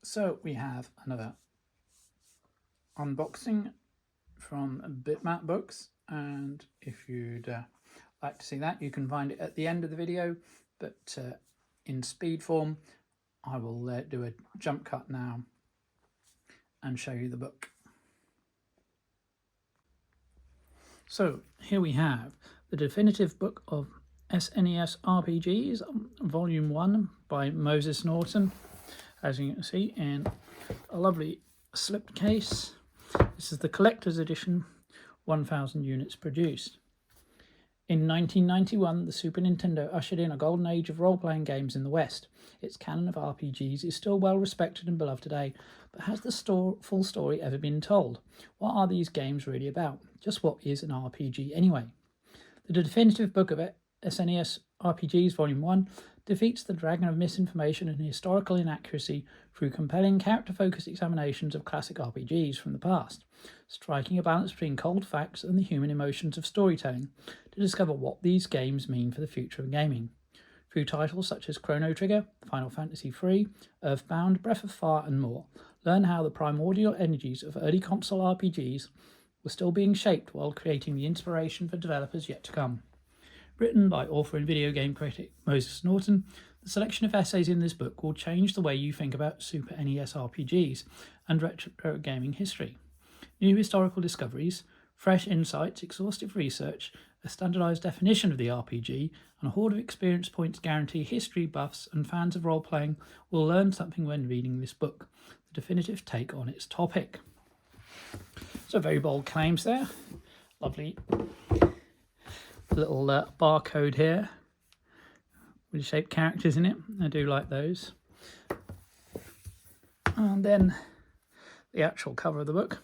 So we have another unboxing from Bitmap Books, and if you'd like to see that, you can find it at the end of the video, but in speed form. I will do a jump cut now and show you the book. So here we have the definitive book of SNES RPGs, Volume 1 by Moses Norton, as you can see, in a lovely slipcase. This is the collector's edition, 1,000 units produced. In 1991, the Super Nintendo ushered in a golden age of role-playing games in the West. Its canon of RPGs is still well respected and beloved today, but has the full story ever been told? What are these games really about? Just what is an RPG anyway? The definitive book of SNES RPGs Volume 1 defeats the dragon of misinformation and historical inaccuracy through compelling character-focused examinations of classic RPGs from the past, striking a balance between cold facts and the human emotions of storytelling to discover what these games mean for the future of gaming. Through titles such as Chrono Trigger, Final Fantasy III, EarthBound, Breath of Fire and more, learn how the primordial energies of early console RPGs were still being shaped while creating the inspiration for developers yet to come. Written by author and video game critic Moses Norton, the selection of essays in this book will change the way you think about Super NES RPGs and retro gaming history. New historical discoveries, fresh insights, exhaustive research, a standardised definition of the RPG, and a hoard of experience points guarantee history buffs and fans of role-playing will learn something when reading this book, the definitive take on its topic. So very bold claims there. Lovely little barcode here with shaped characters in it. I do like those. And then the actual cover of the book.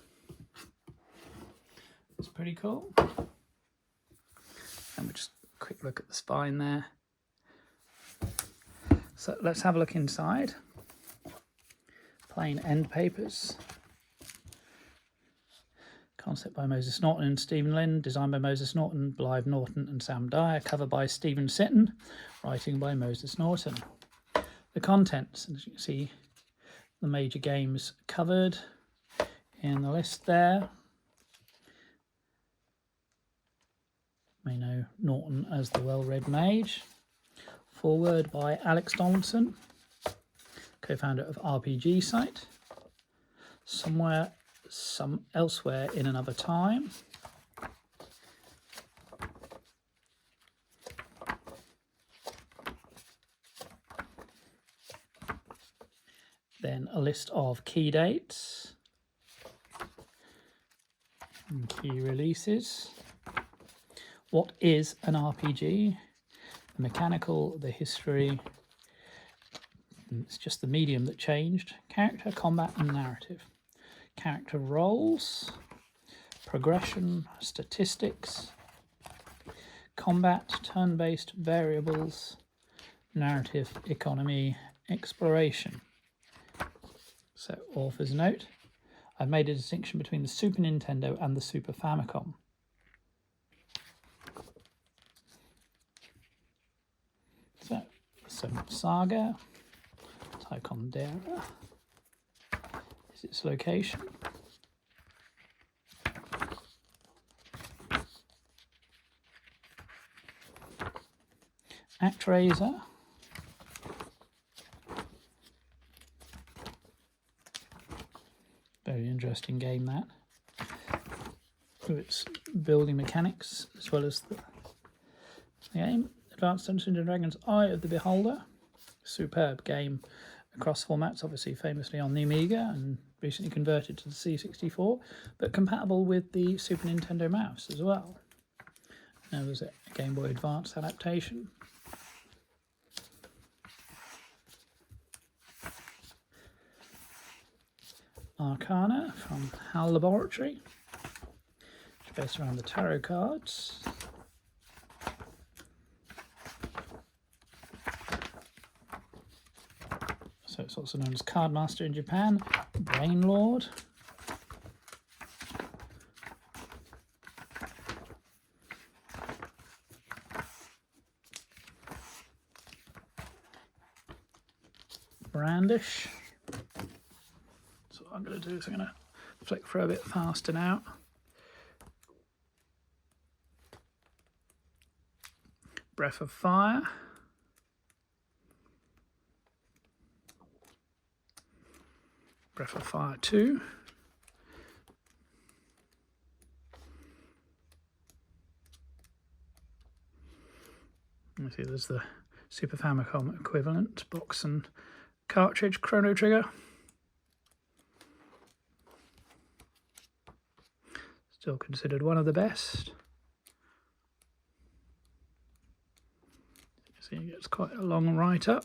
It's pretty cool. And we'll just a quick look at the spine there. So let's have a look inside. Plain end papers. Concept by Moses Norton and Stephen Lynn, designed by Moses Norton, Blythe Norton and Sam Dyer, cover by Stephen Sitton, writing by Moses Norton. The contents, as you can see, the major games covered in the list there. You may know Norton as the Well-Read Mage. Foreword by Alex Donaldson, co-founder of RPG Site. Some Elsewhere in Another Time. Then a list of key dates and key releases. What is an RPG? The mechanical, the history. It's just the medium that changed. Character, combat and narrative. Character roles, progression, statistics, combat, turn-based variables, narrative, economy, exploration. So, author's note, I've made a distinction between the Super Nintendo and the Super Famicom. So, some Saga, J.R.R. is its location. ActRaiser. Very interesting game that. With its building mechanics as well as the game. Advanced Dungeons & Dragons Eye of the Beholder. Superb game across formats, obviously famously on the Amiga and recently converted to the C64, but compatible with the Super Nintendo mouse as well. There was a Game Boy Advance adaptation. Arcana from HAL Laboratory, which is based around the tarot cards. So it's also known as Cardmaster in Japan, Brain Lord. brandish. So what I'm going to do is I'm going to flick through a bit faster now. Breath of Fire. Breath of Fire 2. You see there's the Super Famicom equivalent box and cartridge, Chrono Trigger. Still considered one of the best. See, it's quite a long write-up.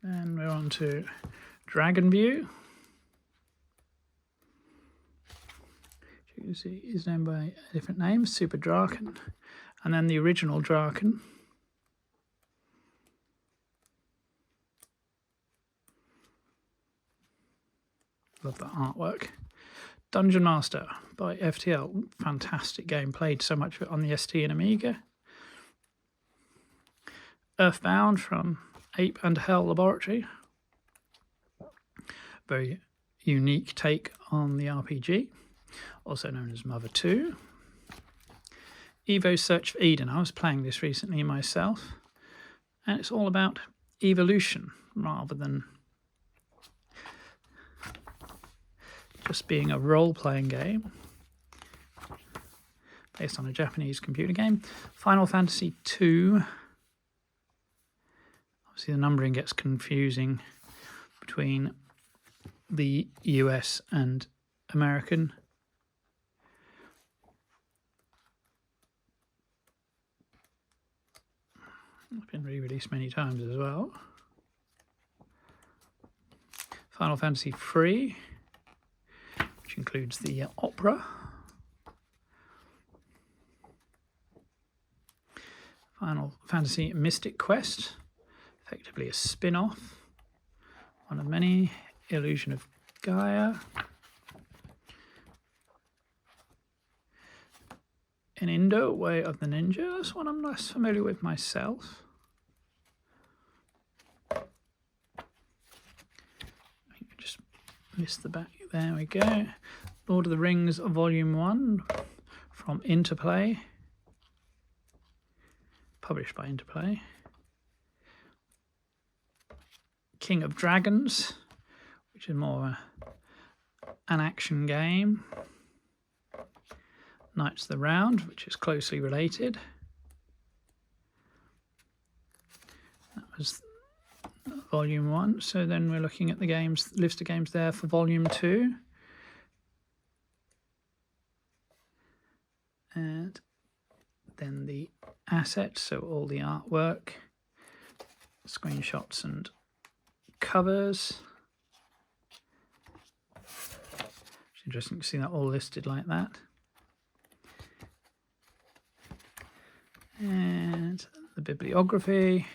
And we're on to Dragon View. You can see he's known by a different name, Super Draken, and then the original Draken. Love that artwork. Dungeon Master by FTL. Fantastic game. Played so much of it on the ST and Amiga. EarthBound from Ape and Hell Laboratory. Very unique take on the RPG. Also known as Mother 2. Evo's Search for Eden. I was playing this recently myself. And it's all about evolution rather than just being a role-playing game based on a Japanese computer game. Final Fantasy II. Obviously the numbering gets confusing between the US and American. It's been re-released many times as well. Final Fantasy III, which includes the opera. Final Fantasy Mystic Quest, effectively a spin-off, one of many. Illusion of Gaia. In Indo, Way of the Ninja. This one I'm less familiar with myself. I think I just missed the back. There we go. Lord of the Rings Volume 1 from Interplay. Published by Interplay. King of Dragons, which is more an action game. Knights of the Round, which is closely related. That was Volume 1. So then we're looking at the games, list of games there for Volume 2. And then the assets, so all the artwork, screenshots and covers. It's interesting to see that all listed like that. And the bibliography,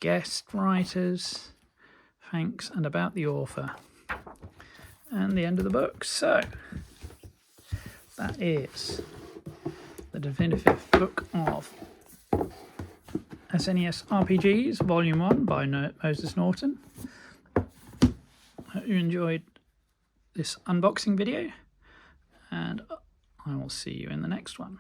guest writers, thanks, and about the author. And the end of the book. So that is the definitive book of SNES RPGs, Volume 1 by Moses Norton. Hope you enjoyed this unboxing video, and I will see you in the next one.